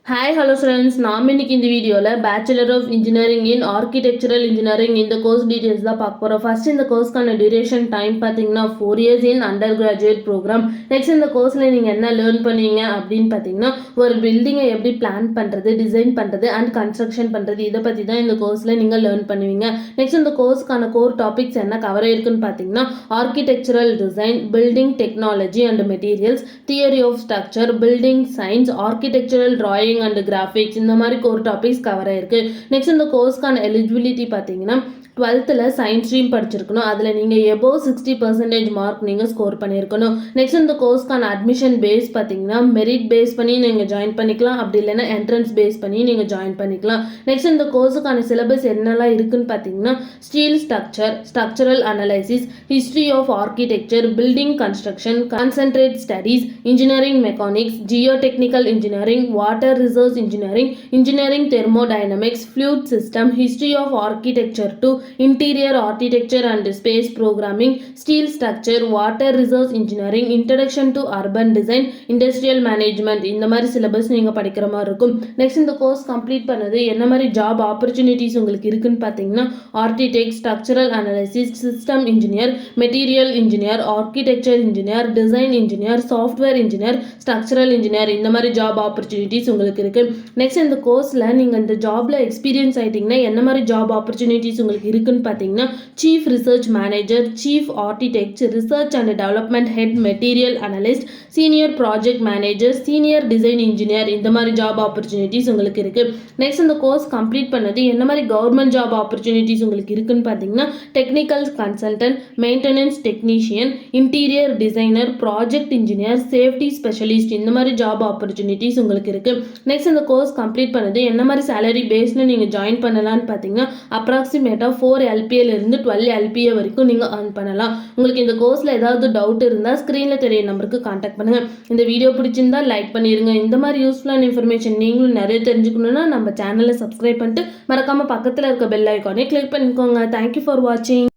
Hi hello friends, நாம் இன்னைக்கு இந்த வீடியோவில் bachelor of engineering in architectural engineering இந்த கோர்ஸ் டீட்டெயில்ஸ் தான் பார்க்க போகிறோம். ஃபர்ஸ்ட் இந்த கோர்ஸ்க்கான டியூரேஷன் டைம் பார்த்தீங்கன்னா 4 years in undergraduate programme. Next இந்த கோர்ஸில் நீங்கள் என்ன லேர்ன் பண்ணுவீங்க அப்படின்னு பார்த்தீங்கன்னா ஒரு பில்டிங்கை எப்படி பிளான் பண்ணுறது, டிசைன் பண்ணுறது அண்ட் கன்ஸ்ட்ரக்ஷன் பண்ணுறது, இதை பற்றி தான் இந்த கோர்ஸில் நீங்கள் லேர்ன் பண்ணுவீங்க. நெக்ஸ்ட் இந்த கோர்ஸ்க்கான கோர் டாபிக்ஸ் என்ன கவர் இருக்குன்னு பார்த்தீங்கன்னா architectural design, building technology and materials, theory of structure, building science, architectural drawing and graphics, இந்த மாதிரி கோர் டாபிக்ஸ் கவர் ஆயிருக்கு. நெக்ஸ்ட் இந்த கோர்ஸ்க்கான எலிஜிபிலிட்டி பார்த்தீங்கன்னா 12th சயின்ஸ் ஸ்ட்ரீம் படிச்சிருக்கணும். அதில் நீங்கள் எபோவ் 60% மார்க் நீங்கள் ஸ்கோர் பண்ணியிருக்கணும். நெக்ஸ்ட் இந்த கோர்ஸ்க்கான அட்மிஷன் பேஸ் பார்த்தீங்கன்னா மெரிட் பேஸ் பண்ணி நீங்கள் ஜாயின் பண்ணிக்கலாம், அப்படி இல்லைன்னா என்ட்ரன்ஸ் பேஸ் பண்ணி நீங்கள் ஜாயின் பண்ணிக்கலாம். நெக்ஸ்ட் இந்த கோர்ஸுக்கான சிலபஸ் என்னெல்லாம் இருக்குன்னு பார்த்தீங்கன்னா steel structure, structural analysis, history of architecture, building construction, concentrate studies, engineering mechanics, geotechnical engineering, water resource engineering, engineering thermodynamics, fluid system, history of architecture to interior architecture and space programming, steel structure, water resource engineering, introduction to urban design, industrial management, இந்த மாதிரி syllabus நீங்கள் படிக்கிற மாதிரி இருக்கும். Next இந்த course complete பண்ணது என்ன மாதிரி ஜாப் ஆப்பர்ச்சுனிட்டிஸ் உங்களுக்கு இருக்குன்னு பார்த்தீங்கன்னா architect, structural analysis, system engineer, material engineer, architecture engineer, design engineer, software engineer, structural engineer, இந்த மாதிரி ஜாப் ஆப்பர்ச்சுனிட்டிஸ் உங்களுக்கு இருக்கு. நெக்ஸ்ட் இந்த கோர்ஸில் நீங்கள் இந்த ஜாப்ல எக்ஸ்பீரியன்ஸ் ஆயிட்டீங்கன்னா என்ன மாதிரி ஜாப் ஆப்பர்ச்சுனிட்டிஸ் உங்களுக்கு இருக்குன்னு பார்த்தீங்கன்னா chief research manager, chief architect, research and development head, material analyst, senior project manager, senior design engineer, இந்த மாதிரி ஜாப் ஆப்பர்ச்சுனிட்டிஸ் உங்களுக்கு இருக்கு. நெக்ஸ்ட் இந்த கோர்ஸ் கம்ப்ளீட் பண்ணது என்ன மாதிரி கவர்மெண்ட் ஜாப் ஆப்பர்ச்சுனிட்டிஸ் உங்களுக்கு இருக்குன்னு பார்த்தீங்கன்னா technical consultant, maintenance technician, interior designer, project engineer, safety specialist, இந்த மாதிரி ஜாப் ஆப்பர்ச்சுனிட்டிஸ் உங்களுக்கு இருக்கு. நெக்ஸ்ட் இந்த கோர்ஸ் கம்ப்ளீட் பண்ணது என்ன மாதிரி சேலரி பேஸ்ல நீங்க ஜாயின் பண்ணலாம்னு பார்த்தீங்கன்னா அப்ராக்சிமேட்டா 4 LPA இருந்து 12 LPA வரைக்கும் நீங்கள் earn பண்ணலாம். உங்களுக்கு இந்த கோர்ஸில் ஏதாவது டவுட் இருந்தால் ஸ்க்ரீனில் தெரிய நம்பருக்கு கான்டாக்ட் பண்ணுங்கள். இந்த வீடியோ பிடிச்சிருந்தா லைக் பண்ணிடுங்க. இந்த மாதிரி யூஸ்ஃபுல்லான இன்ஃபர்மேஷன் நீங்களும் நிறைய தெரிஞ்சுக்கணுன்னா நம்ம சேனலை சப்ஸ்கிரைப் பண்ணிட்டு மறக்காமல் பக்கத்தில் இருக்க பெல் ஐக்கானே கிளிக் பண்ணிக்கோங்க. தேங்க்யூ ஃபார் வாட்சிங்.